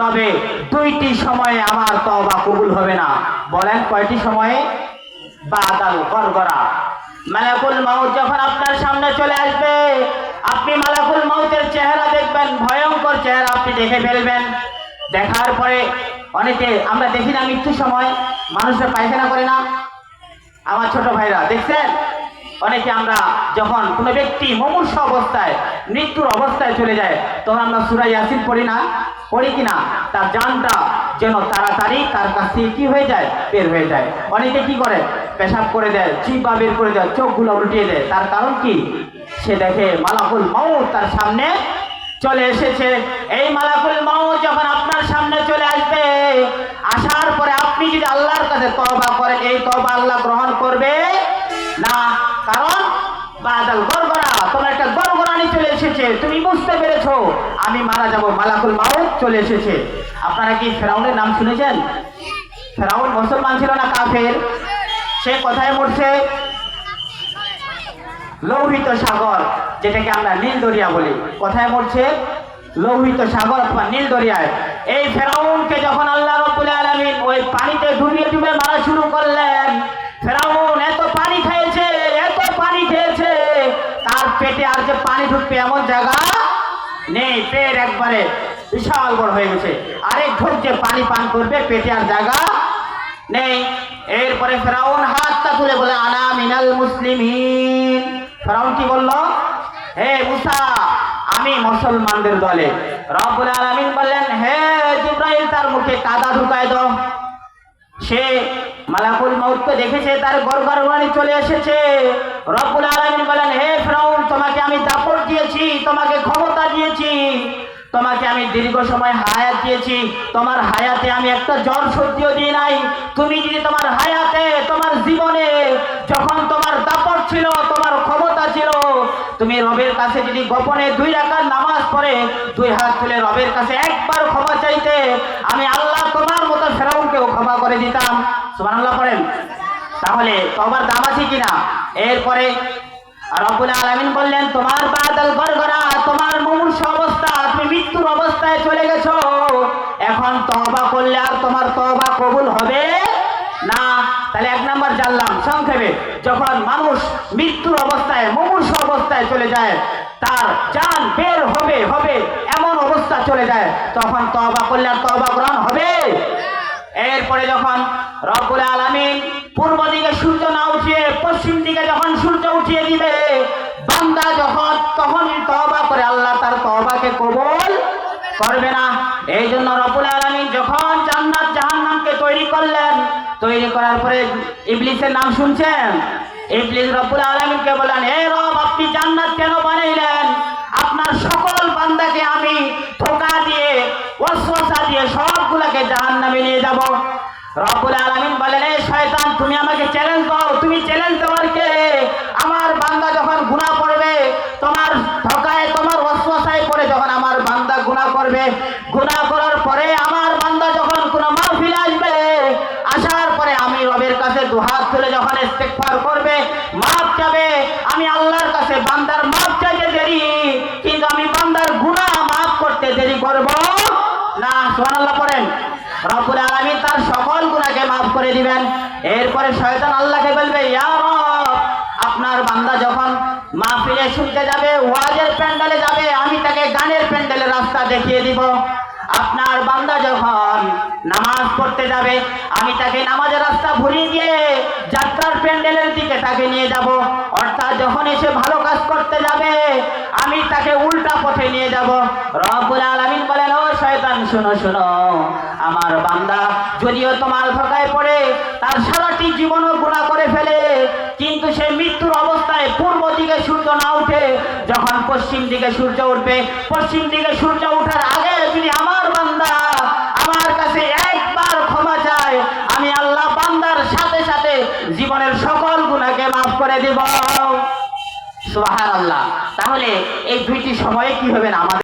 তবে দুইটি সময়ে আমার তওবা কবুল হবে না। বলেন কয়টি সময়ে? বাদাল গরগরা, মালাকুল মাউত যখন আপনার সামনে চলে আসবে, আপনি মালাকুল মাউতের চেহারা দেখবেন, ভয়ঙ্কর চেহারা আপনি দেখে ফেলবেন। দেখার পরে অনেকে আমরা দেখি না মৃত্যুর সময় মানুষের পায়খানা করে না? আমার ছোট ভাইরা দেখছেন, অনেকে আমরা যখন কোনো ব্যক্তি মুমূর্ষু অবস্থায় মৃত্যুর অবস্থায় চলে যায় তখন আমরা সূরা ইয়াসিন পড়ি না? পড়ি কিনা? তার জানটা যেন তাড়াতাড়ি তার কাছ থেকে কি হয়ে যায়, বের হয়ে যায়। অনেকে কি করে, পেশাব করে দেয়, জিহ্বা বের করে দেয়, চোখগুলো উল্টিয়ে দেয়। তার কারণ কি? সে দেখে মালাকুল মাউত তার সামনে চলে এসেছে। এই মালাকুল মাউত যখন আপনার সামনে চলে আসবে, আসার পরে আপনি যদি আল্লাহর কাছে তওবা করেন, এই তওবা আল্লাহ গ্রহণ করবে না। কারণ বাদাল গরগরা, তোমার একটা গরগরানি চলে এসেছে, তুমি বুঝতে পেরেছো আমি মারা যাব, মালাকুল মাউত চলে এসেছে। আপনারা কি ফেরাউনের নাম শুনেছেন? ফেরাউন মুসলমান ছিল না কাফের? সে কোথায় মরছে? লোহিত সাগর, যেটাকে আমরা নীল দরিয়া বলি। কোথায় মরছে? লোহিত সাগর অথবা নীল দরিয়ায়। এই ফেরাউনকে যখন আল্লাহ রাব্বুল আলামিন ওই পানিতে ডুবিয়ে ডুবিয়ে মারা শুরু করলেন, ফেরাউন এত পানি খেয়েছে, এত পানি খেয়েছে, তার পেটে আর যে পানি ঢুকবে এমন জায়গা নেই। পেট একবারে বিশাল বড় হয়ে গেছে, আরেক ঢোক যে পানি পান করবে পেটে আর জায়গা নেই। এরপরে ফেরাউন হাতটা তুলে বলে আনা মিনাল মুসলিমিন। ফেরাউন কি বলল? হে মুসা, আমি মুসলমানদের দলে। রব্বুল আলামিন বললেন, হে জিবরাইল তার মুখে কাদা ঢুকায় দাও। সে মালাকুল মাউতকে দেখেছে, তার গরগরানি চলে এসেছে। রব্বুল আলামিন বলেন, হে ফেরাউন, তোমাকে আমি দাপট দিয়েছি, তোমাকে ক্ষমতা দিয়েছি, তোমাকে আমি দীর্ঘ সময় হায়াত দিয়েছি, তোমার হায়াতে আমি একটা জ্বর সহ্যও দিই নাই। তুমি যদি তোমার হায়াতে, তোমার জীবনে যখন তোমার দাপট ছিল, তোমার ক্ষমতা ছিল, তুমি রবের কাছে যদি গোপনে 2 রাকাত নামাজ পড়ে 2 হাত তুলে রবের কাছে একবার ক্ষমা চাইতে, আমি আল্লাহ তোমার মতো ফেরাউনকেও ক্ষমা করে দিতাম। সুবহানাল্লাহ পড়েন। তাহলে তওবার দাম আছে কিনা? এরপরে রব্বুল আলামিন বললেন, তোমার বাদাল গরগরা, তোমার মুমূর্ষু অবস্থা, তুমি মৃত্যুর অবস্থায় চলে গেছো, এখন তওবা করলে আর তোমার তওবা কবুল হবে না। তাহলে 1 নাম্বার জানলাম সংক্ষেপে, যখন মানুষ মৃত্যুর অবস্থায় মুমূর্ষু অবস্থায় চলে যায়, তার জান বের হবে হবে এমন অবস্থা চলে যায়, তখন তওবা করলে আর তওবা গ্রহণ হবে? এরপরে যখন রব্বুল আলামিন পূর্ব দিকে সূর্য না উঠিয়ে পশ্চিম দিকে যখন সূর্য উঠিয়ে দিবে, বান্দা যখন তখনই তওবা করে, আল্লাহ তার তওবাকে কবুল করবে না। এই জন্য রব্বুল আলামিন যখন জান্নাত জাহান্নামকে তৈরি করলেন, তৈরি করার পরে ইবলিসের নাম শুনছেন? ইবলিস রব্বুল আলামিনকে বললেন, হে রব, আপনি জান্নাত কেন বানাইলেন? আপনার সকল বান্দাকে আমি ধোঁকা দিয়ে, ওয়াসওয়াসা দিয়ে সবগুলোকে জাহান্নামে নিয়ে যাব। রব্বুল আলামিন বলেন, এই শয়তান, তুমি আমাকে চ্যালেঞ্জ দাও। তুমি চ্যালেঞ্জ দেওয়ার কে? আমার বান্দা যখন গুনাহ করবে, তোমার ধোঁকায়, তোমার ওয়াসওয়াসায় পড়ে যখন আমার বান্দা গুনাহ করবে, গুনাহ করার পরে আমার বান্দা যখন কোনো মাহফিলে আসবে, আসার পরে আমি রবের কাছে 2 হাত তুলে যখন ইস্তেগফার করবে, মাফ চাবে, আমি আল্লাহর কাছে বান্দার মাফ চাইতে দেরি, কিন্তু আমি বান্দার গুনাহ মাফ করতে দেরি করব না। সুবহানাল্লাহ পড়েন। রব্বুল আলামিন তার সকল গুনাহকে মাফ করে দিবেন। এরপরে শয়তান আল্লাহকে বলবে, ইয়া রব, আপনার বান্দা যখন মাহফিলে শুনতে যাবে, ওয়াজের প্যান্ডেলে যাবে, আমি তাকে গানের প্যান্ডেলের রাস্তা দেখিয়ে দিব। আপনার বান্দা যখন নামাজ পড়তে যাবে, আমি তাকে নামাজের রাস্তা ভুলিয়ে দিয়ে যাত্রার প্যান্ডেলের দিকে তাকে নিয়ে যাব। অর্থাৎ যখন এসে ভালো কাজ করতে যাবে, আমি তাকে উল্টা পথে নিয়ে যাব। রব্বুল আলামিন বলেন, ও শয়তান, শোনো শোনো, আমার বান্দা যদিও তোমার ধোঁকায় পড়ে তার সারাটি জীবনও গুনাহ করে ফেলে, কিন্তু সে মৃত্যুর অবস্থায় পূর্ব দিকে সূর্য না উঠে যখন পশ্চিম দিকে সূর্য উঠবে, পশ্চিম দিকে সূর্য ওঠার আগে যদি আমার বান্দা আমার কাছে একবার ক্ষমা চায়, আমি আল্লাহ বান্দার সাথে সাথে জীবনের সকল গুনাহকে মাফ করে দেব। সুবহানাল্লাহ। তাহলে এই 2টি সময়ে কি হবে না আমাদের